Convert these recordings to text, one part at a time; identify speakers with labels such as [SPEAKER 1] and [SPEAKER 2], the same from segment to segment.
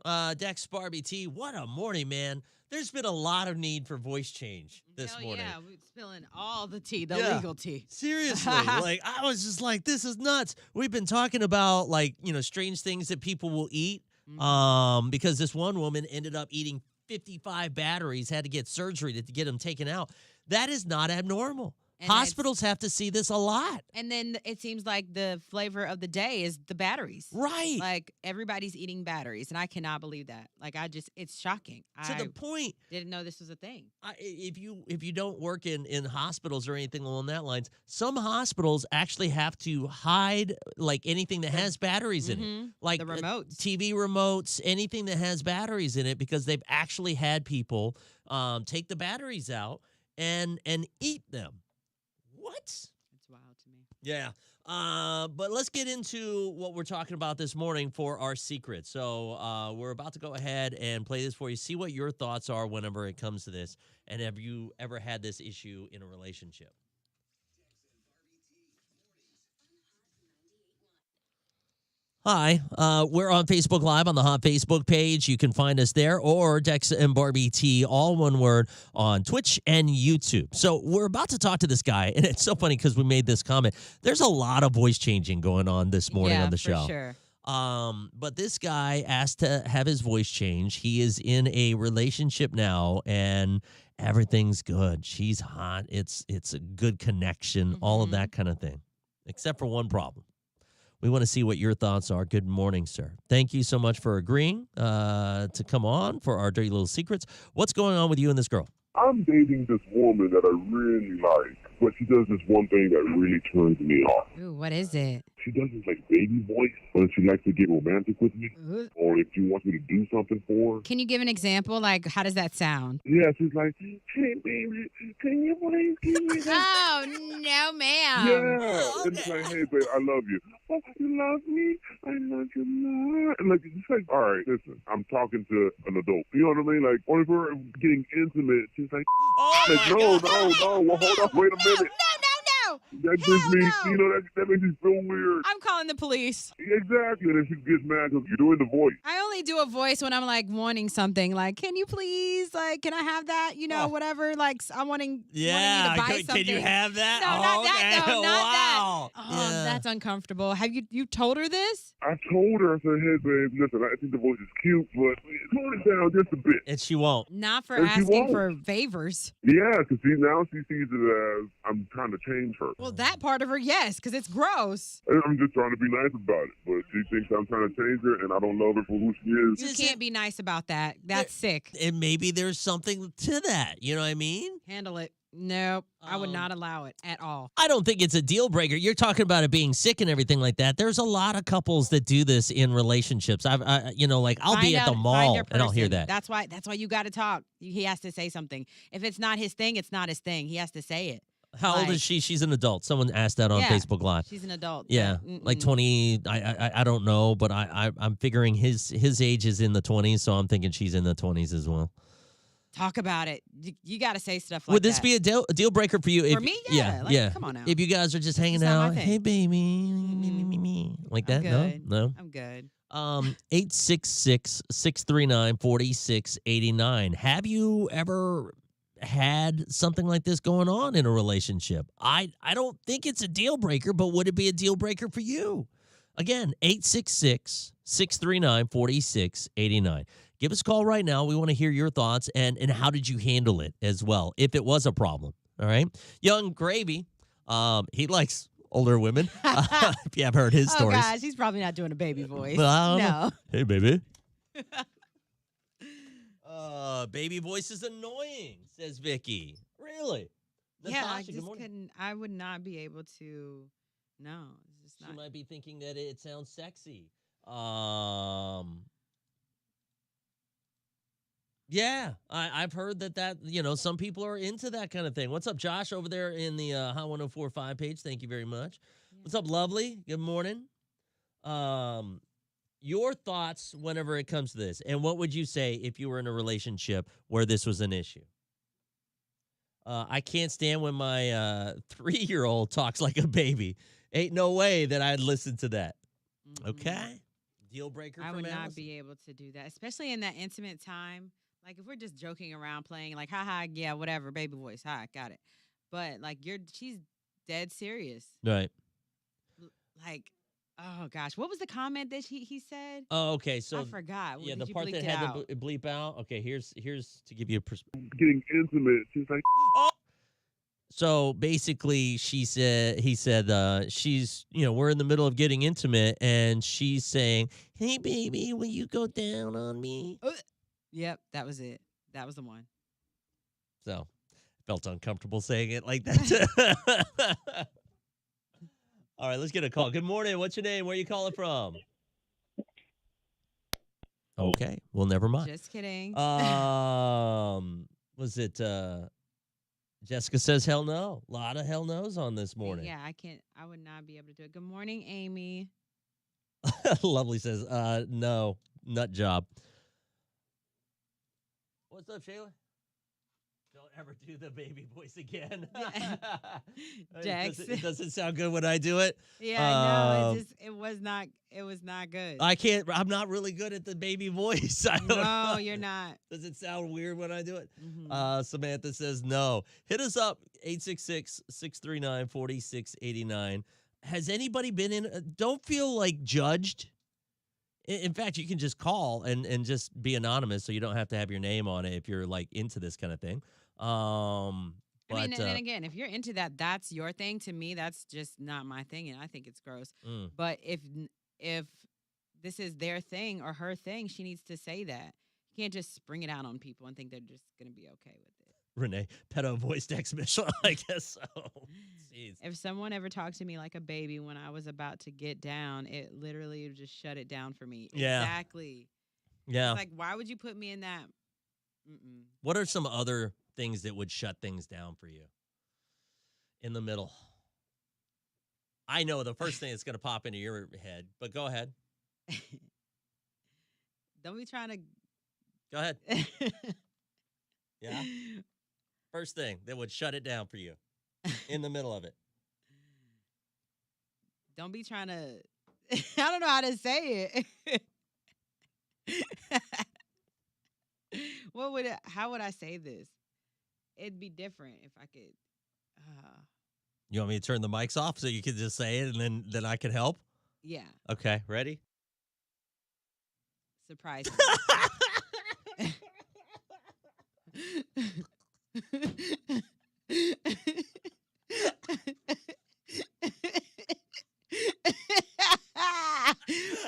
[SPEAKER 1] Dex Barbie T. What a morning, man. There's been a lot of need for voice change this
[SPEAKER 2] Hell
[SPEAKER 1] morning.
[SPEAKER 2] yeah, we're spilling all the tea, the
[SPEAKER 1] Yeah.
[SPEAKER 2] legal tea.
[SPEAKER 1] Seriously, like I was just like, this is nuts. We've been talking about like, strange things that people will eat. Because this one woman ended up eating 55 batteries, had to get surgery to get them taken out. That is not abnormal.
[SPEAKER 2] And that's-
[SPEAKER 1] Hospitals have to see this a lot.
[SPEAKER 2] And then it seems like the flavor of the day is the batteries.
[SPEAKER 1] Right.
[SPEAKER 2] Like everybody's eating batteries, and I cannot believe that. Like it's shocking.
[SPEAKER 1] To the point,
[SPEAKER 2] didn't know this was a thing.
[SPEAKER 1] if you don't work in hospitals or anything along that lines, some hospitals actually have to hide like anything that has batteries in it, like
[SPEAKER 2] the remotes.
[SPEAKER 1] TV remotes, anything that has batteries in it, because they've actually had people take the batteries out and eat them. What?
[SPEAKER 2] It's wild to me.
[SPEAKER 1] Yeah. But let's get into what we're talking about this morning for our secret. So we're about to go ahead and play this for you. See what your thoughts are whenever it comes to this. And have you ever had this issue in a relationship? Hi, we're on Facebook Live on the Hot Facebook page. You can find us there, or Dex and Barbie T, all one word, on Twitch and YouTube. So we're about to talk to this guy, and it's so funny because we made this comment. There's a lot of voice changing going on this morning on the show.
[SPEAKER 2] Sure.
[SPEAKER 1] But this guy asked to have his voice change. He is in a relationship now, and everything's good. She's hot. It's a good connection, all of that kind of thing, except for one problem. We want to see what your thoughts are. Good morning, sir. Thank you so much for agreeing to come on for our Dirty Little Secrets. What's going on with you and this girl?
[SPEAKER 3] I'm dating this woman that I really like, but she does this one thing that really turns me off.
[SPEAKER 2] Ooh, what is it?
[SPEAKER 3] She does this like baby voice when she likes to get romantic with me,
[SPEAKER 2] Ooh.
[SPEAKER 3] or if she wants me to do something for her.
[SPEAKER 2] Can you give an example? Like, how does that sound?
[SPEAKER 3] Yeah, she's like, hey baby, can you please give me that?
[SPEAKER 2] Oh, no, ma'am.
[SPEAKER 3] Yeah, and it's like, hey babe, I love you. Oh, you love me? I love you more. And like, it's like, all right, listen, I'm talking to an adult. You know what I mean? Like, or if we're getting intimate, she's like, no, well, hold on, wait a minute.
[SPEAKER 2] No.
[SPEAKER 3] That gives me, you know, that makes me feel weird.
[SPEAKER 2] I'm calling the police.
[SPEAKER 3] Exactly, and then she gets mad because you're doing the voice.
[SPEAKER 2] I only do a voice when I'm like wanting something. Like, can you please, like, can I have that? You know, whatever. Like, I'm wanting you to buy something.
[SPEAKER 1] Can you have that?
[SPEAKER 2] No, not that. No, not
[SPEAKER 1] wow.
[SPEAKER 2] that. Oh, that's uncomfortable. Have you told her this?
[SPEAKER 3] I told her, I said, hey, babe, listen, I think the voice is cute, but tone it down just a bit.
[SPEAKER 1] And she won't.
[SPEAKER 2] Not for
[SPEAKER 3] And she
[SPEAKER 2] asking
[SPEAKER 3] won't.
[SPEAKER 2] for favors.
[SPEAKER 3] Yeah, because now she sees it as I'm trying to change her.
[SPEAKER 2] Well, that part of her, yes, because it's gross.
[SPEAKER 3] And I'm just trying to be nice about it, but she thinks I'm trying to change her, and I don't love her for who she is.
[SPEAKER 2] You can't be nice about that. That's sick.
[SPEAKER 1] And maybe there's something to that. You know what I mean?
[SPEAKER 2] Handle it. Nope, I would not allow it at all.
[SPEAKER 1] I don't think it's a deal breaker. You're talking about it being sick and everything like that. There's a lot of couples that do this in relationships. I'll be at the mall and I'll hear that.
[SPEAKER 2] That's why you got to talk. He has to say something. If it's not his thing, it's not his thing. He has to say it.
[SPEAKER 1] How old is she? She's an adult. Someone asked that on Facebook Live.
[SPEAKER 2] She's an adult.
[SPEAKER 1] Yeah, like 20. I don't know, but I'm figuring his age is in the 20s, so I'm thinking she's in the 20s as well.
[SPEAKER 2] Talk about it. You got to say stuff like that.
[SPEAKER 1] Would this be a deal breaker for you?
[SPEAKER 2] For me? Yeah. Like, come on now.
[SPEAKER 1] If you guys are just hanging
[SPEAKER 2] It's not my
[SPEAKER 1] out,
[SPEAKER 2] thing.
[SPEAKER 1] hey baby, like that?
[SPEAKER 2] Good.
[SPEAKER 1] No.
[SPEAKER 2] I'm good.
[SPEAKER 1] 866-639-4689. Have you ever had something like this going on in a relationship? I don't think it's a deal breaker, but would it be a deal breaker for you? Again, 866-639-4689. Give us a call right now. We want to hear your thoughts and how did you handle it as well, if it was a problem. All right. Young Gravy, he likes older women. If you have heard his stories.
[SPEAKER 2] Oh, gosh, he's probably not doing a baby voice.
[SPEAKER 1] Well, I don't know.
[SPEAKER 2] No.
[SPEAKER 1] Hey, baby. Baby voice is annoying, says Vicky. Really?
[SPEAKER 2] Yeah, I
[SPEAKER 1] Natasha, good
[SPEAKER 2] just
[SPEAKER 1] morning.
[SPEAKER 2] couldn't. I would not be able to. No, it's just
[SPEAKER 1] She
[SPEAKER 2] not.
[SPEAKER 1] might be thinking that it sounds sexy. Yeah, I've heard that some people are into that kind of thing. What's up, Josh, over there in the Hot 104.5 page? Thank you very much.
[SPEAKER 2] Yeah.
[SPEAKER 1] What's up, Lovely? Good morning. Your thoughts whenever it comes to this, and what would you say if you were in a relationship where this was an issue? I can't stand when my 3-year-old talks like a baby. Ain't no way that I'd listen to that.
[SPEAKER 2] Mm-mm.
[SPEAKER 1] Okay. Deal breaker
[SPEAKER 2] I
[SPEAKER 1] for
[SPEAKER 2] would not
[SPEAKER 1] Allison?
[SPEAKER 2] be able to do that, especially in that intimate time. Like if we're just joking around, playing like, haha, yeah, whatever, baby voice, hi, got it. But like she's dead serious.
[SPEAKER 1] Right.
[SPEAKER 2] Like, oh gosh, what was the comment that he said?
[SPEAKER 1] Oh, okay. So
[SPEAKER 2] I forgot.
[SPEAKER 1] yeah,
[SPEAKER 2] Did
[SPEAKER 1] the
[SPEAKER 2] you
[SPEAKER 1] part
[SPEAKER 2] bleep
[SPEAKER 1] that
[SPEAKER 2] it
[SPEAKER 1] had
[SPEAKER 2] out?
[SPEAKER 1] to bleep out. Okay, here's to give you a perspective.
[SPEAKER 3] Getting intimate. She's like,
[SPEAKER 1] So basically, he said, she's, we're in the middle of getting intimate, and she's saying, "Hey, baby, will you go down on me?"
[SPEAKER 2] Yep, that was it. That was the one.
[SPEAKER 1] So, felt uncomfortable saying it like that. All right, let's get a call. Good morning. What's your name? Where are you calling from? Okay, well, never mind.
[SPEAKER 2] Just kidding.
[SPEAKER 1] Was it? Jessica says hell no. A lot of hell no's on this morning.
[SPEAKER 2] Yeah, I would not be able to do it. Good morning, Amy.
[SPEAKER 1] Lovely says, no, nut job. What's up, Shayla? Don't ever do the baby voice again.
[SPEAKER 2] Dex.
[SPEAKER 1] It doesn't sound good when I do it.
[SPEAKER 2] Yeah, I know. It was not good.
[SPEAKER 1] I can't. I'm not really good at the baby voice. I don't know.
[SPEAKER 2] No, you're not.
[SPEAKER 1] Does it sound weird when I do it?
[SPEAKER 2] Mhm.
[SPEAKER 1] Samantha says no. Hit us up, 866-639-4689. Has anybody been in? Don't feel like judged. In fact, you can just call and just be anonymous, so you don't have to have your name on it if you're like into this kind of thing.
[SPEAKER 2] I mean, and then again, if you're into that, that's your thing. To me, that's just not my thing, and I think it's gross. But if this is their thing or her thing, she needs to say that. You can't just spring it out on people and think they're just gonna be okay with it.
[SPEAKER 1] Renee, pedo voice text Mitchell, I guess so. Jeez.
[SPEAKER 2] If someone ever talked to me like a baby when I was about to get down, it literally would just shut it down for me.
[SPEAKER 1] Yeah.
[SPEAKER 2] Exactly.
[SPEAKER 1] Yeah.
[SPEAKER 2] It's like, why would you put me in that? Mm-mm.
[SPEAKER 1] What are some other things that would shut things down for you? In the middle. I know the first thing that's going to pop into your head, but go ahead.
[SPEAKER 2] Don't be trying to.
[SPEAKER 1] Go ahead. Yeah. First thing that would shut it down for you in the middle of it.
[SPEAKER 2] Don't be trying to. I don't know how to say it. How would I say this? It'd be different if I could.
[SPEAKER 1] You want me to turn the mics off so you can just say it and then I can help?
[SPEAKER 2] Yeah.
[SPEAKER 1] Okay, ready?
[SPEAKER 2] Surprise.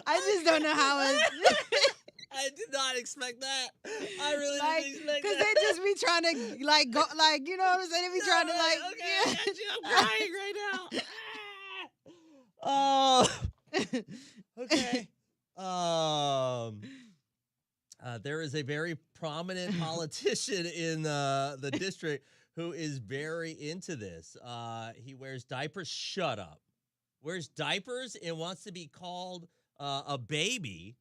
[SPEAKER 2] I just don't know how
[SPEAKER 1] I did not expect that. I really
[SPEAKER 2] like,
[SPEAKER 1] didn't expect
[SPEAKER 2] because
[SPEAKER 1] that.
[SPEAKER 2] they just be trying to like go like, you know what I'm saying? They be trying to like,
[SPEAKER 1] okay, I got you. I'm crying right now. Oh, okay. There is a very prominent politician in the district who is very into this. He wears diapers. Shut up. Wears diapers and wants to be called a baby.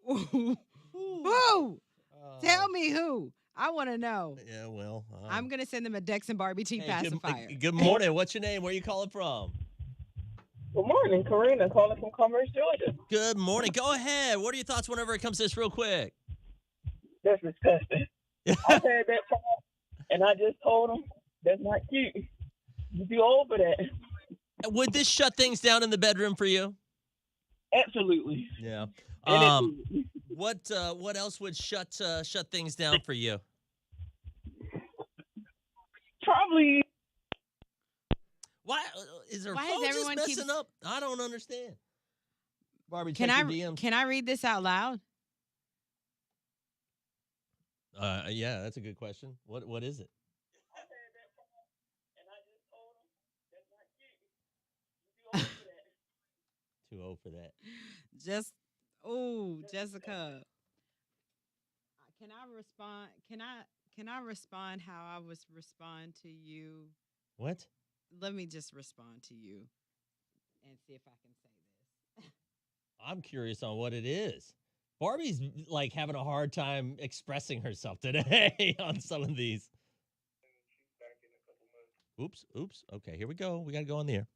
[SPEAKER 2] Who? Tell me who. I want to know.
[SPEAKER 1] Yeah, well.
[SPEAKER 2] I'm going to send them a Dex and Barbie tea pacifier.
[SPEAKER 1] Good morning. What's your name? Where are you calling from?
[SPEAKER 4] Good morning, Karina, calling from Commerce, Georgia.
[SPEAKER 1] Good morning. Go ahead. What are your thoughts whenever it comes to this real quick?
[SPEAKER 4] That's disgusting. I've had that problem, and I just told him, that's not cute. You too old for that.
[SPEAKER 1] Would this shut things down in the bedroom for you?
[SPEAKER 4] Absolutely.
[SPEAKER 1] Yeah.
[SPEAKER 4] And
[SPEAKER 1] What else would shut things down for you?
[SPEAKER 4] probably.
[SPEAKER 1] Why is her
[SPEAKER 2] Why
[SPEAKER 1] phone
[SPEAKER 2] is
[SPEAKER 1] just
[SPEAKER 2] everyone
[SPEAKER 1] messing
[SPEAKER 2] keeps-
[SPEAKER 1] up? I don't understand. Barbie,
[SPEAKER 2] Can
[SPEAKER 1] check your DMs.
[SPEAKER 2] can I read this out loud?
[SPEAKER 1] Yeah, that's a good question. What is it?
[SPEAKER 4] I've had that problem, and I just told him, that's not cute. You too old for that.
[SPEAKER 1] Too old for that.
[SPEAKER 2] Jessica. Can I respond? Can I respond how I was respond to you?
[SPEAKER 1] What?
[SPEAKER 2] Let me just respond to you and see if I can say this.
[SPEAKER 1] I'm curious on what it is. Barbie's like having a hard time expressing herself today on some of these. Oops. Okay, here we go. We got to go on the air.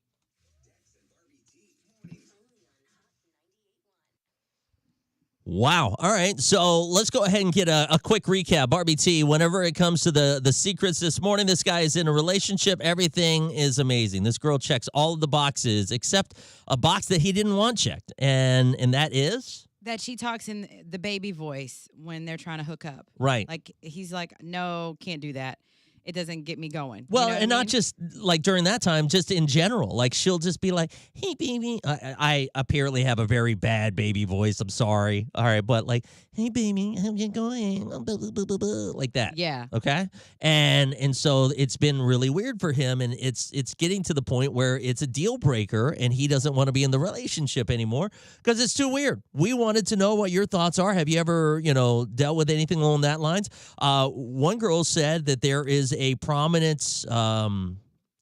[SPEAKER 1] Wow. All right. So let's go ahead and get a quick recap. Barbie T, whenever it comes to the secrets this morning, this guy is in a relationship. Everything is amazing. This girl checks all of the boxes except a box that he didn't want checked. And that is?
[SPEAKER 2] That she talks in the baby voice when they're trying to hook up.
[SPEAKER 1] Right.
[SPEAKER 2] Like, he's like, no, can't do that. It doesn't get me going.
[SPEAKER 1] Well,
[SPEAKER 2] You know what
[SPEAKER 1] and
[SPEAKER 2] I
[SPEAKER 1] not
[SPEAKER 2] mean?
[SPEAKER 1] just like during that time, just in general. Like she'll just be like, "Hey, baby." I apparently have a very bad baby voice. I'm sorry. All right, but like, "Hey, baby, how you going?" Like that.
[SPEAKER 2] Yeah.
[SPEAKER 1] Okay. And so it's been really weird for him, and it's getting to the point where it's a deal breaker, and he doesn't want to be in the relationship anymore because it's too weird. We wanted to know what your thoughts are. Have you ever, dealt with anything along that lines? One girl said that there is a prominent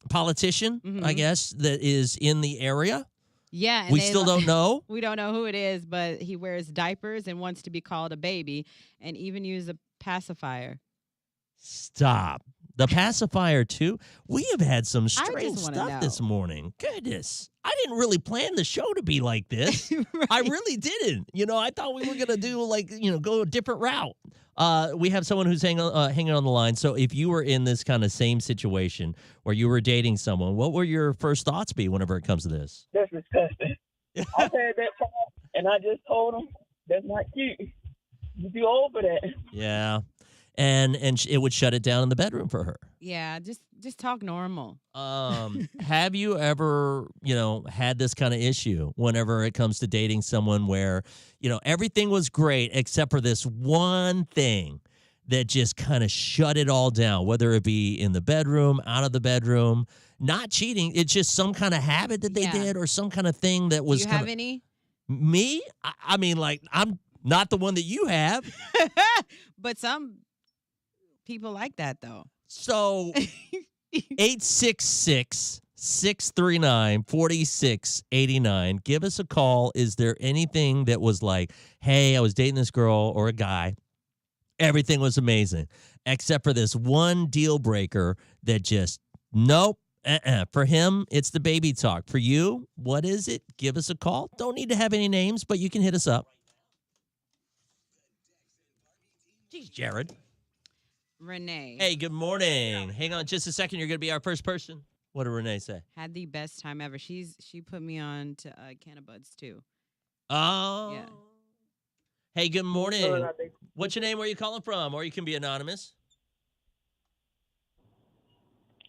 [SPEAKER 1] politician, I guess, that is in the area.
[SPEAKER 2] Yeah. And
[SPEAKER 1] We still don't know.
[SPEAKER 2] We don't know who it is, but he wears diapers and wants to be called a baby and even use a pacifier.
[SPEAKER 1] Stop. The pacifier, too. We have had some
[SPEAKER 2] just
[SPEAKER 1] strange
[SPEAKER 2] wanna
[SPEAKER 1] stuff
[SPEAKER 2] know.
[SPEAKER 1] this morning. Goodness. I didn't really plan the show to be like this. I really didn't. I thought we were going to do go a different route. We have someone who's hanging on the line. So if you were in this kind of same situation where you were dating someone, what would your first thoughts be whenever it comes to this?
[SPEAKER 4] That's disgusting. I've had that problem, and I just told him that's not cute. You too old for that.
[SPEAKER 1] Yeah. And it would shut it down in the bedroom for her.
[SPEAKER 2] Yeah, just talk normal.
[SPEAKER 1] Have you ever, had this kind of issue whenever it comes to dating someone where, everything was great except for this one thing that just kind of shut it all down, whether it be in the bedroom, out of the bedroom, not cheating. It's just some kind of habit that they
[SPEAKER 2] Yeah.
[SPEAKER 1] did or some kind of thing that was
[SPEAKER 2] Do you
[SPEAKER 1] kind
[SPEAKER 2] have
[SPEAKER 1] of
[SPEAKER 2] any?
[SPEAKER 1] me. I mean, like, I'm not the one that you have.
[SPEAKER 2] But some people like that, though.
[SPEAKER 1] So 866-639-4689. Give us a call. Is there anything that was like, hey, I was dating this girl or a guy. Everything was amazing, except for this one deal breaker that just, nope. For him, it's the baby talk. For you, what is it? Give us a call. Don't need to have any names, but you can hit us up. Jeez, Jared.
[SPEAKER 2] Renee.
[SPEAKER 1] Hey, good morning. Hang on just a second. You're going to be our first person. What did Renee say?
[SPEAKER 2] Had the best time ever. She put me on to Cannabuds, too.
[SPEAKER 1] Oh.
[SPEAKER 2] Yeah.
[SPEAKER 1] Hey, good morning. What's your name? Where are you calling from? Or you can be anonymous.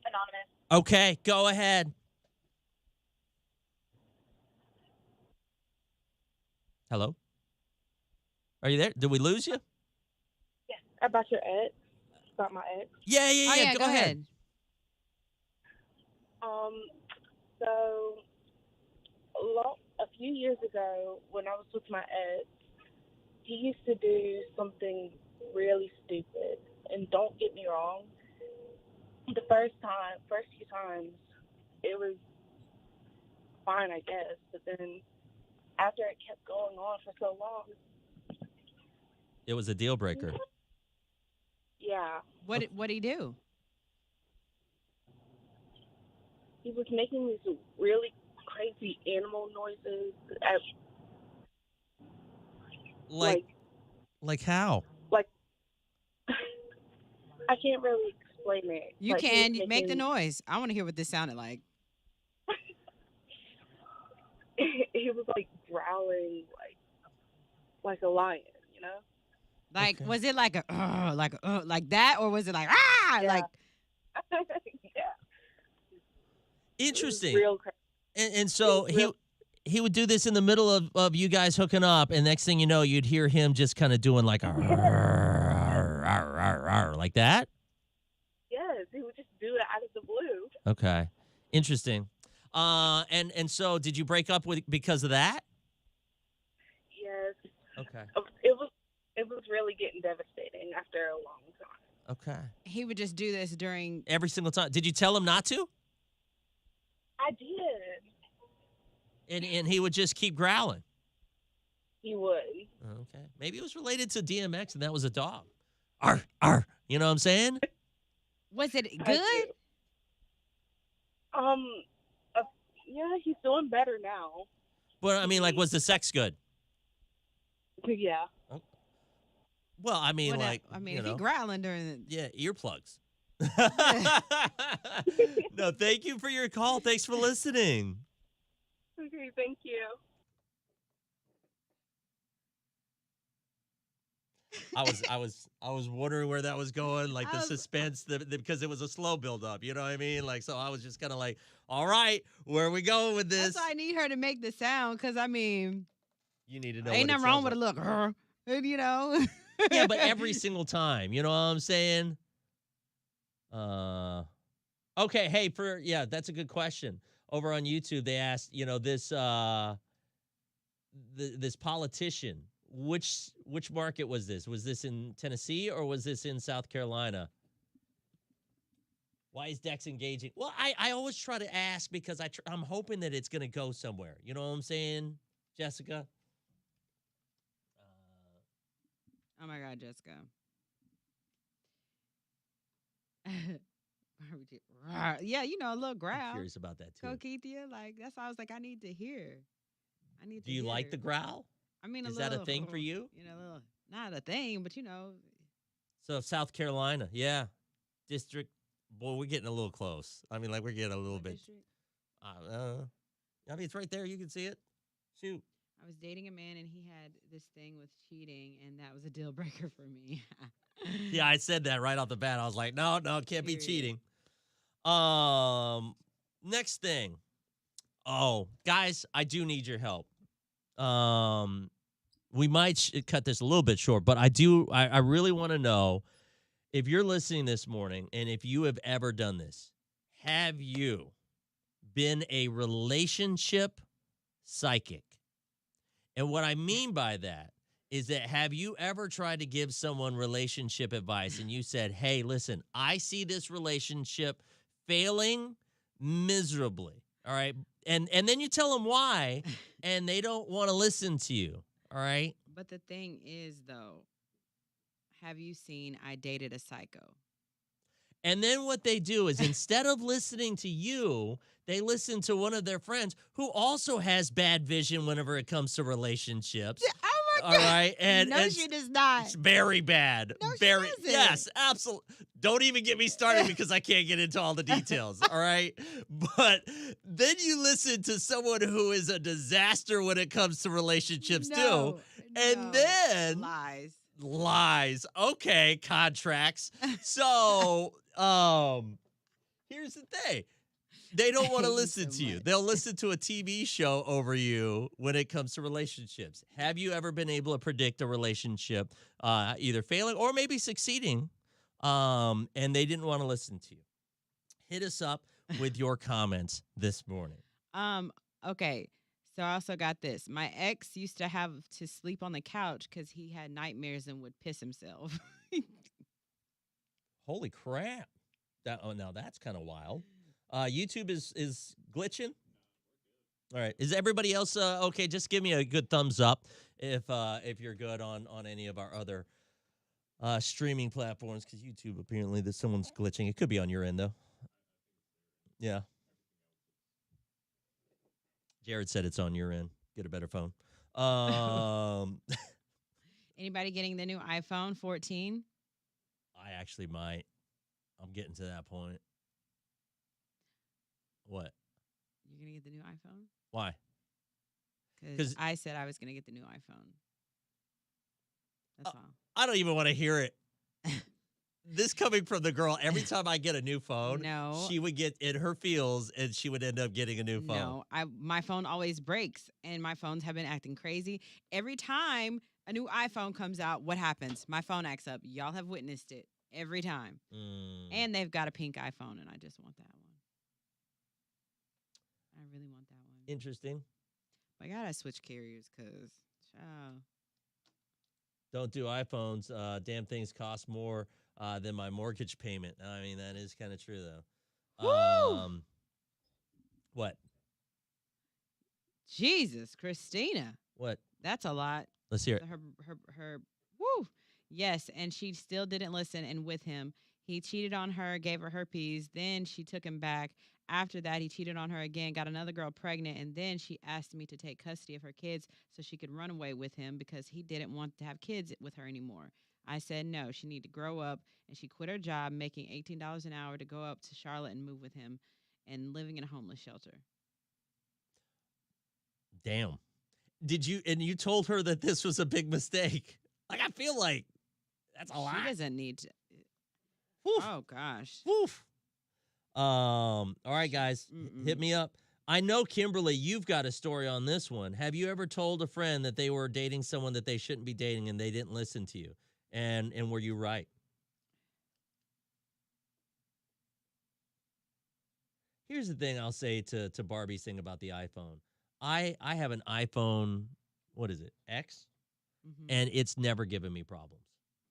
[SPEAKER 5] Anonymous.
[SPEAKER 1] Okay, go ahead. Hello? Are you there? Did we lose you?
[SPEAKER 5] Yes. About your ex. About my ex.
[SPEAKER 1] Yeah.
[SPEAKER 2] Oh, yeah, go ahead.
[SPEAKER 5] So a few years ago, when I was with my ex, he used to do something really stupid. And don't get me wrong, the first few times, it was fine, I guess. But then after it kept going on for so long,
[SPEAKER 1] It was a deal breaker.
[SPEAKER 5] yeah,
[SPEAKER 2] What did he do?
[SPEAKER 5] he was making these really crazy animal noises.
[SPEAKER 1] Like how?
[SPEAKER 5] I can't really explain it.
[SPEAKER 2] You
[SPEAKER 5] Like, he
[SPEAKER 2] can
[SPEAKER 5] was
[SPEAKER 2] make the
[SPEAKER 5] making-
[SPEAKER 2] noise. I want to hear what this sounded like.
[SPEAKER 5] He was like growling like a lion, you know?
[SPEAKER 2] Like,
[SPEAKER 1] Okay.
[SPEAKER 2] was it like like that, or was it like ah,
[SPEAKER 5] Yeah.
[SPEAKER 2] like
[SPEAKER 5] Yeah. It was
[SPEAKER 1] Interesting.
[SPEAKER 5] real crazy.
[SPEAKER 1] And so he would do this in the middle of you guys hooking up, and next thing you know, you'd hear him just kind of doing like a like that.
[SPEAKER 5] Yes, he would just do it out of the blue.
[SPEAKER 1] Okay, interesting. And so did you break up because of that?
[SPEAKER 5] Yes.
[SPEAKER 1] Okay.
[SPEAKER 5] It was really getting devastating after a long time.
[SPEAKER 1] Okay.
[SPEAKER 2] he would just do this during.
[SPEAKER 1] Every single time. Did you tell him not to?
[SPEAKER 5] I did.
[SPEAKER 1] And he would just keep growling.
[SPEAKER 5] He would.
[SPEAKER 1] Okay. Maybe it was related to DMX, and that was a dog. Arr, arr. You know what I'm saying?
[SPEAKER 2] Was it
[SPEAKER 5] I
[SPEAKER 2] good?
[SPEAKER 5] do. Yeah, he's doing better now.
[SPEAKER 1] But I mean, like, was the sex good?
[SPEAKER 5] Yeah.
[SPEAKER 1] Well, I mean, like,
[SPEAKER 2] if he growling during the
[SPEAKER 1] yeah, earplugs.
[SPEAKER 2] Yeah.
[SPEAKER 1] No, thank you for your call. Thanks for listening.
[SPEAKER 5] Okay, thank you.
[SPEAKER 1] I was wondering where that was going, like the suspense, because it was a slow build up. You know what I mean? Like, so I was just kind of like, all right, where are we going with this?
[SPEAKER 2] That's why I need her to make the sound, because I mean,
[SPEAKER 1] you need to know.
[SPEAKER 2] Ain't
[SPEAKER 1] what
[SPEAKER 2] nothing wrong with a look, you know.
[SPEAKER 1] Yeah, but every single time, you know what I'm saying? Okay, hey, that's a good question. Over on YouTube, they asked, this this politician, which market was this? Was this in Tennessee or was this in South Carolina? Why is Dex engaging? Well, I always try to ask because I'm hoping that it's going to go somewhere. You know what I'm saying, Jessica?
[SPEAKER 2] Oh my God, Jessica. Yeah, a little growl.
[SPEAKER 1] I'm curious about that too.
[SPEAKER 2] Coquetia, like that's why I was like, I need to hear.
[SPEAKER 1] Do you like the growl?
[SPEAKER 2] I mean,
[SPEAKER 1] is that a thing for you?
[SPEAKER 2] Not a thing, but
[SPEAKER 1] So South Carolina, yeah, district. Boy, we're getting a little close. I mean, like we're getting a little bit.
[SPEAKER 2] District?
[SPEAKER 1] I mean, it's right there. You can see it. Shoot.
[SPEAKER 2] I was dating a man and he had this thing with cheating, and that was a deal breaker for me.
[SPEAKER 1] Yeah, I said that right off the bat. I was like, no, it can't be cheating. Next thing. Oh, guys, I do need your help. We might cut this a little bit short, but I really want to know if you're listening this morning and if you have ever done this. Have you been a relationship psychic? And what I mean by that is that have you ever tried to give someone relationship advice and you said, hey, listen, I see this relationship failing miserably, all right? And then you tell them why, and they don't want to listen to you, all right?
[SPEAKER 2] But the thing is, though, have you seen I Dated a Psycho?
[SPEAKER 1] And then what they do is instead of listening to you, they listen to one of their friends who also has bad vision whenever it comes to relationships.
[SPEAKER 2] Oh my God.
[SPEAKER 1] All right. And
[SPEAKER 2] no, she does not.
[SPEAKER 1] It's very bad.
[SPEAKER 2] No,
[SPEAKER 1] very
[SPEAKER 2] she doesn't.
[SPEAKER 1] Yes, absolutely. Don't even get me started because I can't get into all the details. All right. But then you listen to someone who is a disaster when it comes to relationships too. And then lies. Okay, contracts. So, here's the thing. They don't want to listen to you. They'll listen to a TV show over you when it comes to relationships. Have you ever been able to predict a relationship either failing or maybe succeeding, and they didn't want to listen to you? Hit us up with your comments this morning.
[SPEAKER 2] Okay. So I also got this. My ex used to have to sleep on the couch because he had nightmares and would piss himself.
[SPEAKER 1] Holy crap. Now that's kind of wild. YouTube is glitching. All right. Is everybody else okay? Just give me a good thumbs up if you're good on any of our other streaming platforms, because YouTube apparently someone's glitching. It could be on your end though. Yeah. Jared said it's on your end. Get a better phone.
[SPEAKER 2] Anybody getting the new iPhone 14?
[SPEAKER 1] I actually might. I'm getting to that point. What?
[SPEAKER 2] You're going to get the new iPhone?
[SPEAKER 1] Why?
[SPEAKER 2] Because I said I was going to get the new iPhone. That's all.
[SPEAKER 1] I don't even want to hear it. This coming from the girl, every time I get a new phone, she would get in her feels and she would end up getting a new phone.
[SPEAKER 2] No, my phone always breaks, and my phones have been acting crazy. Every time a new iPhone comes out, what happens? My phone acts up. Y'all have witnessed it every time. And they've got a pink iPhone, and I just want that one. I really want that one.
[SPEAKER 1] Interesting.
[SPEAKER 2] I gotta switch carriers because,
[SPEAKER 1] don't do iPhones. Damn things cost more than my mortgage payment. I mean, that is kind of true, though.
[SPEAKER 2] Woo!
[SPEAKER 1] What?
[SPEAKER 2] Jesus, Christina.
[SPEAKER 1] What?
[SPEAKER 2] That's a lot.
[SPEAKER 1] Let's hear it.
[SPEAKER 2] Her. Woo! Yes, and she still didn't listen. And with him, he cheated on her, gave her herpes. Then she took him back after that, he cheated on her again, got another girl pregnant, and then she asked me to take custody of her kids so she could run away with him because he didn't want to have kids with her anymore. I said no, she needed to grow up, and she quit her job making $18 an hour to go up to Charlotte and move with him and living in a homeless shelter.
[SPEAKER 1] Damn. You told her that this was a big mistake. Like, I feel like that's a lot.
[SPEAKER 2] She doesn't need to.
[SPEAKER 1] Woof.
[SPEAKER 2] Oh, gosh.
[SPEAKER 1] Woof. All right, guys, hit me up. I know, Kimberly, you've got a story on this one. Have you ever told a friend that they were dating someone that they shouldn't be dating and they didn't listen to you? And were you right? Here's the thing I'll say to Barbie's thing about the iPhone. I have an iPhone, what is it, X? And it's never given me problems.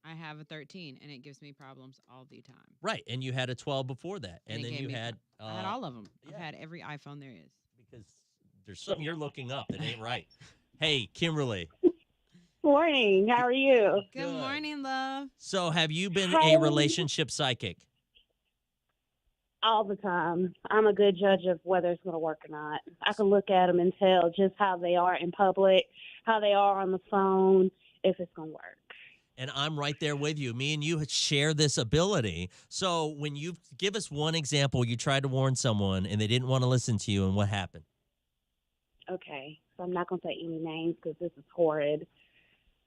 [SPEAKER 2] I have a 13, and it gives me problems all the time.
[SPEAKER 1] Right, and you had a 12 before that, and then you had...
[SPEAKER 2] I had all of them. Yeah. I've had every iPhone there is.
[SPEAKER 1] Because there's something you're looking up that ain't right. Hey, Kimberly.
[SPEAKER 6] Morning. How are you?
[SPEAKER 2] Good morning, love.
[SPEAKER 1] So have you been a relationship psychic?
[SPEAKER 6] All the time. I'm a good judge of whether it's going to work or not. I can look at them and tell just how they are in public, how they are on the phone, if it's going to work.
[SPEAKER 1] And I'm right there with you. Me and you share this ability. So when you give us one example, you tried to warn someone and they didn't want to listen to you, and what happened?
[SPEAKER 6] Okay, so I'm not going to say any names because this is horrid.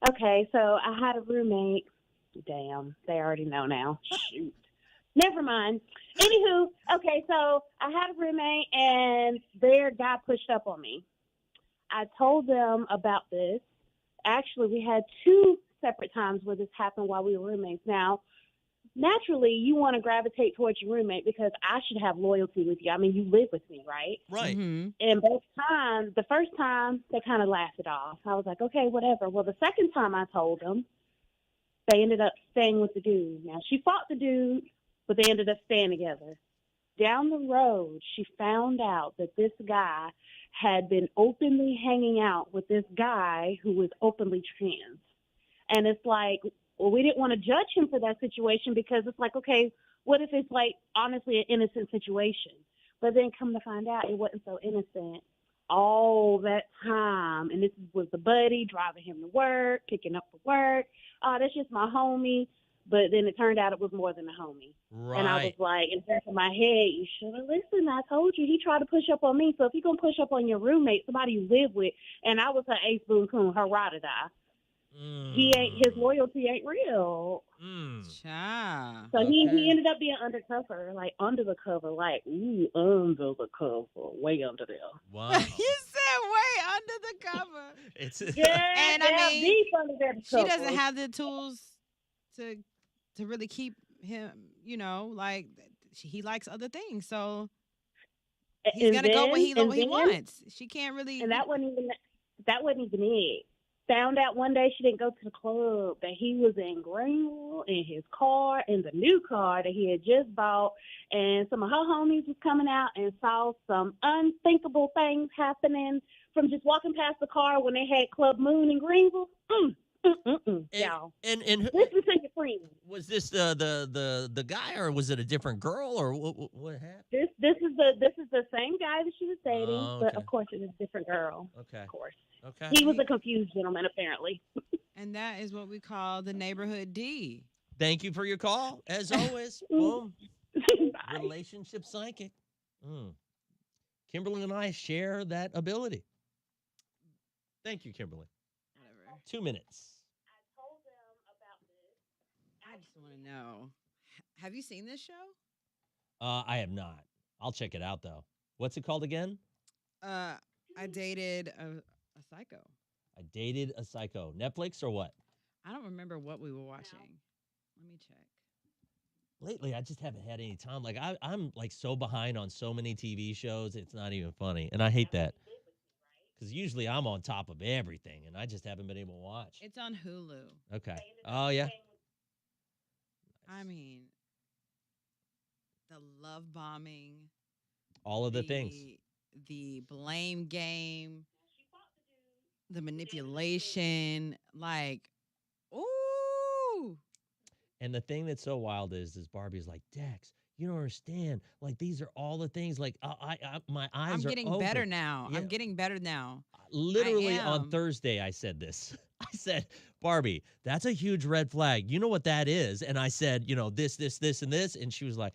[SPEAKER 6] Okay, so I had a roommate. Damn, they already know now. Shoot. Never mind. Anywho, okay, so I had a roommate and their guy pushed up on me. I told them about this. Actually, we had 2 separate times where this happened while we were roommates. Now, naturally, you want to gravitate towards your roommate because I should have loyalty with you. I mean, you live with me, right?
[SPEAKER 1] Right.
[SPEAKER 2] Mm-hmm.
[SPEAKER 6] And both times, the first time, they kind of laughed it off. I was like, okay, whatever. Well, the second time I told them, they ended up staying with the dude. Now, she fought the dude, but they ended up staying together. Down the road, she found out that this guy had been openly hanging out with this guy who was openly trans. And it's like, well, we didn't want to judge him for that situation because it's like, okay, what if it's like honestly an innocent situation? But then come to find out it wasn't so innocent all that time. And this was the buddy driving him to work, picking up for work. Oh, that's just my homie. But then it turned out it was more than a homie.
[SPEAKER 1] Right.
[SPEAKER 6] And I was like, in the back of my head, you should have listened. I told you. He tried to push up on me. So if you're going to push up on your roommate, somebody you live with, and I was her ace boon coon, her ride or die. His loyalty ain't real.
[SPEAKER 2] Child.
[SPEAKER 6] So he ended up being undercover, like under the cover, like under the cover, way under there.
[SPEAKER 1] Wow.
[SPEAKER 2] You said way under the cover.
[SPEAKER 1] It's
[SPEAKER 2] And I mean,
[SPEAKER 6] deep under that
[SPEAKER 2] she
[SPEAKER 6] cover.
[SPEAKER 2] doesn't have the tools to really keep him, like he likes other things. So he's going to go what he wants. She can't really.
[SPEAKER 6] And that wasn't even it. Found out one day she didn't go to the club, that he was in Greenville in his car, in the new car that he had just bought, and some of her homies was coming out and saw some unthinkable things happening from just walking past the car when they had Club Moon in Greenville. Y'all.
[SPEAKER 1] And
[SPEAKER 6] listen to your friends.
[SPEAKER 1] Was this the guy, or was it a different girl, or what happened?
[SPEAKER 6] This is the same guy that she was dating,
[SPEAKER 1] okay.
[SPEAKER 6] but of course it was a different girl.
[SPEAKER 1] Okay.
[SPEAKER 6] Of course.
[SPEAKER 1] Okay.
[SPEAKER 6] He was a confused gentleman, apparently.
[SPEAKER 2] And that is what we call the neighborhood D.
[SPEAKER 1] Thank you for your call. As always, boom.
[SPEAKER 6] Bye.
[SPEAKER 1] Relationship psychic. Kimberly and I share that ability. Thank you, Kimberly.
[SPEAKER 2] Whatever.
[SPEAKER 1] 2 minutes.
[SPEAKER 6] I told them about this.
[SPEAKER 2] I just want to know. Have you seen this show?
[SPEAKER 1] I have not. I'll check it out, though. What's it called again?
[SPEAKER 2] I dated a psycho.
[SPEAKER 1] I dated a psycho. Netflix or what?
[SPEAKER 2] I don't remember what we were watching. Let me check.
[SPEAKER 1] Lately, I just haven't had any time. Like I'm like so behind on so many TV shows, it's not even funny, and I hate that. Because usually I'm on top of everything, and I just haven't been able to watch.
[SPEAKER 2] It's on Hulu.
[SPEAKER 1] Okay. Oh yeah.
[SPEAKER 2] I mean, the love bombing.
[SPEAKER 1] All of the things.
[SPEAKER 2] The blame game. The manipulation. Like, ooh.
[SPEAKER 1] And the thing that's so wild is Barbie's like, Dex, You don't understand. Like, these are all the things. Like, my eyes
[SPEAKER 2] I'm
[SPEAKER 1] are
[SPEAKER 2] getting
[SPEAKER 1] open.
[SPEAKER 2] better now.
[SPEAKER 1] Yeah.
[SPEAKER 2] I'm getting better now.
[SPEAKER 1] Literally on Thursday, I said this. I said, Barbie, that's a huge red flag. You know what that is? And I said, this, and this. And she was like,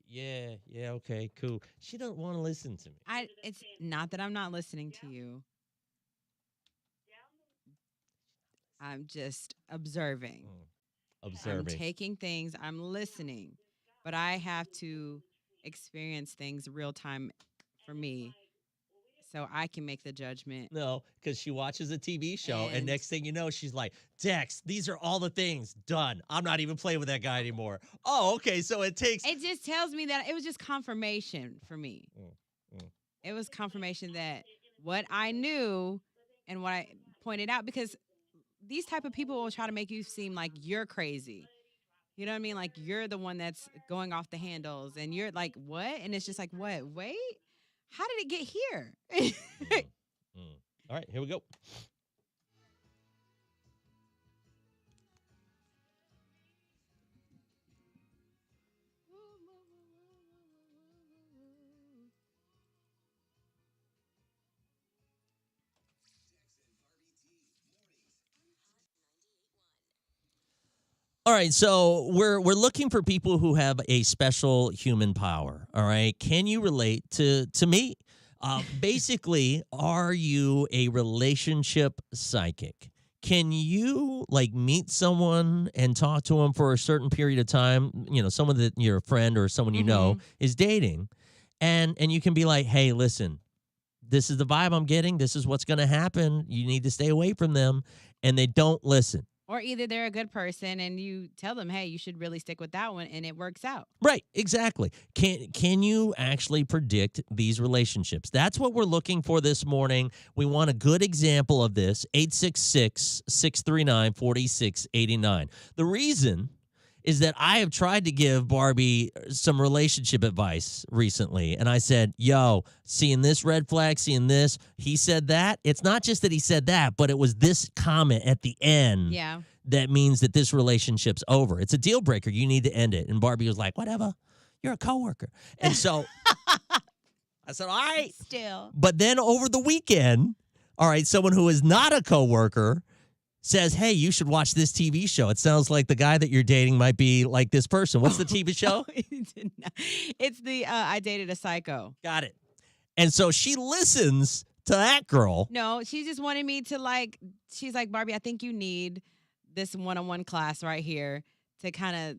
[SPEAKER 1] yeah, okay, cool. She don't want to listen to me.
[SPEAKER 2] It's not that I'm not listening to you. I'm just observing. I'm taking things, I'm listening. But I have to experience things real time for me so I can make the judgment.
[SPEAKER 1] No, because she watches a TV show, and next thing you know, she's like, Dex, these are all the things. Done. I'm not even playing with that guy anymore. Oh, okay, so it
[SPEAKER 2] just tells me that it was just confirmation for me. It was confirmation that what I knew and what I pointed out, because these type of people will try to make you seem like you're crazy. You know what I mean? Like, you're the one that's going off the handles, and you're like, what? And it's just like, what? Wait, how did it get here?
[SPEAKER 1] All right, here we go. All right, so we're looking for people who have a special human power. All right, can you relate to me? Basically, are you a relationship psychic? Can you meet someone and talk to them for a certain period of time? Someone that your friend or someone you know is dating, and you can be like, hey, listen, this is the vibe I'm getting. This is what's going to happen. You need to stay away from them, and they don't listen.
[SPEAKER 2] Or either they're a good person and you tell them, hey, you should really stick with that one, and it works out.
[SPEAKER 1] Right, exactly. Can you actually predict these relationships? That's what we're looking for this morning. We want a good example of this. 866-639-4689. The reason is that I have tried to give Barbie some relationship advice recently. And I said, yo, seeing this red flag, seeing this, he said that. It's not just that he said that, but it was this comment at the end that means that this relationship's over. It's a deal breaker. You need to end it. And Barbie was like, whatever. You're a coworker. And so I said, all right.
[SPEAKER 2] Still.
[SPEAKER 1] But then over the weekend, all right, someone who is not a coworker says, hey, you should watch this TV show. It sounds like the guy that you're dating might be like this person. What's the TV show?
[SPEAKER 2] It's the I Dated a Psycho.
[SPEAKER 1] Got it. And so she listens to that girl.
[SPEAKER 2] No, she just wanted me to she's like, Barbie, I think you need this one-on-one class right here to kind of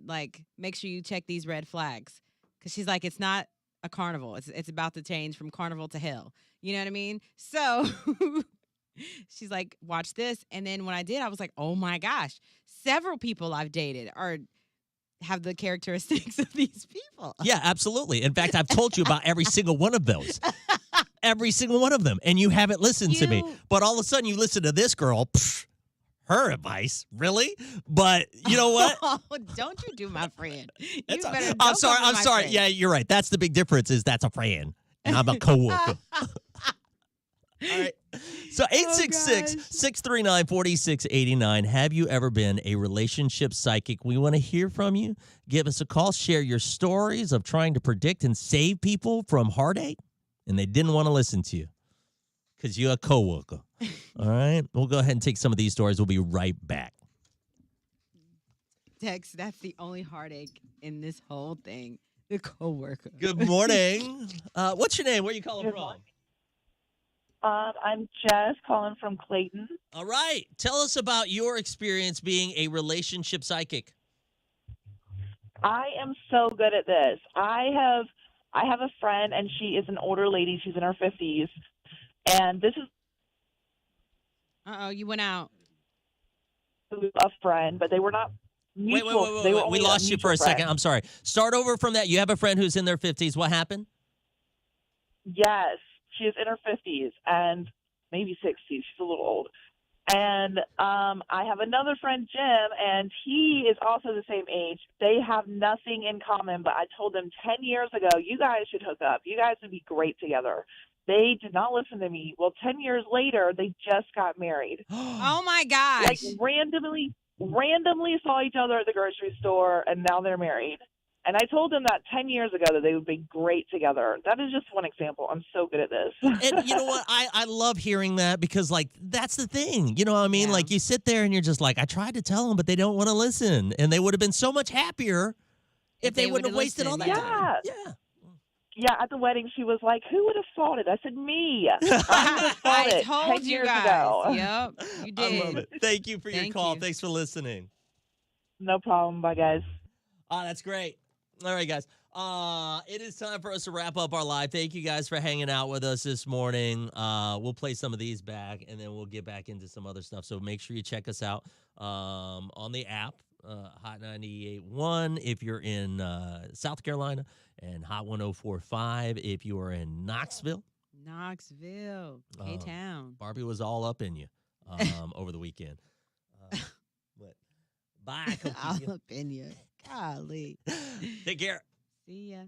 [SPEAKER 2] make sure you check these red flags. Because she's like, it's not a carnival. It's about to change from carnival to hell. You know what I mean? So she's like, watch this. And then when I did, I was like, oh my gosh, several people I've dated have the characteristics of these people.
[SPEAKER 1] Yeah, absolutely. In fact, I've told you about every single one of those. Every single one of them. And you haven't listened to me. But all of a sudden you listen to this girl, her advice, really? But you know what?
[SPEAKER 2] Oh, don't you do my friend.
[SPEAKER 1] I'm sorry. Friend. Yeah, you're right. That's the big difference is that's a friend. And I'm a coworker. All right. So 866-639-4689. Have you ever been a relationship psychic? We want to hear from you. Give us a call. Share your stories of trying to predict and save people from heartache, and they didn't want to listen to you because you're a coworker. All right. We'll go ahead and take some of these stories. We'll be right back.
[SPEAKER 2] Dex, that's the only heartache in this whole thing. The coworker.
[SPEAKER 1] Good morning. What's your name? Where are you calling from?
[SPEAKER 7] I'm Jess calling from Clayton.
[SPEAKER 1] All right. Tell us about your experience being a relationship psychic.
[SPEAKER 7] I am so good at this. I have a friend, and she is an older lady. She's in her 50s. And this is
[SPEAKER 2] Uh-oh, you went out.
[SPEAKER 7] a friend, but they were not mutual.
[SPEAKER 1] Wait. We lost you for a second. I'm sorry. Start over from that. You have a friend who's in their 50s. What happened?
[SPEAKER 7] Yes. She is in her 50s and maybe 60s. She's a little old. And I have another friend, Jim, and he is also the same age. They have nothing in common, but I told them 10 years ago, you guys should hook up. You guys would be great together. They did not listen to me. Well, 10 years later, they just got married.
[SPEAKER 2] Oh, my gosh.
[SPEAKER 7] Randomly saw each other at the grocery store, and now they're married. And I told them that 10 years ago that they would be great together. That is just one example. I'm so good at this.
[SPEAKER 1] And you know what? I love hearing that because, like, that's the thing. You know what I mean?
[SPEAKER 2] Yeah.
[SPEAKER 1] Like, you sit there and you're just like, I tried to tell them, but they don't want to listen. And they would have been so much happier if they wouldn't have wasted all that time. Yeah.
[SPEAKER 7] Yeah, at the wedding, she was like, who would have thought it? I said, me.
[SPEAKER 2] I told
[SPEAKER 7] 10
[SPEAKER 2] you
[SPEAKER 7] years
[SPEAKER 2] guys.
[SPEAKER 7] ago.
[SPEAKER 2] Yep, you did.
[SPEAKER 1] I love it. Thank you for your
[SPEAKER 2] Thank
[SPEAKER 1] call.
[SPEAKER 2] you.
[SPEAKER 1] Thanks for listening.
[SPEAKER 7] No problem. Bye, guys.
[SPEAKER 1] That's great. All right, guys. It is time for us to wrap up our live. Thank you guys for hanging out with us this morning. We'll play some of these back, and then we'll get back into some other stuff. So make sure you check us out on the app, Hot 98.1 if you're in South Carolina, and Hot 104.5 if you are in Knoxville.
[SPEAKER 2] K-Town.
[SPEAKER 1] Barbie was all up in you over the weekend. But bye.
[SPEAKER 2] All up in you. Golly.
[SPEAKER 1] Take care.
[SPEAKER 2] See ya.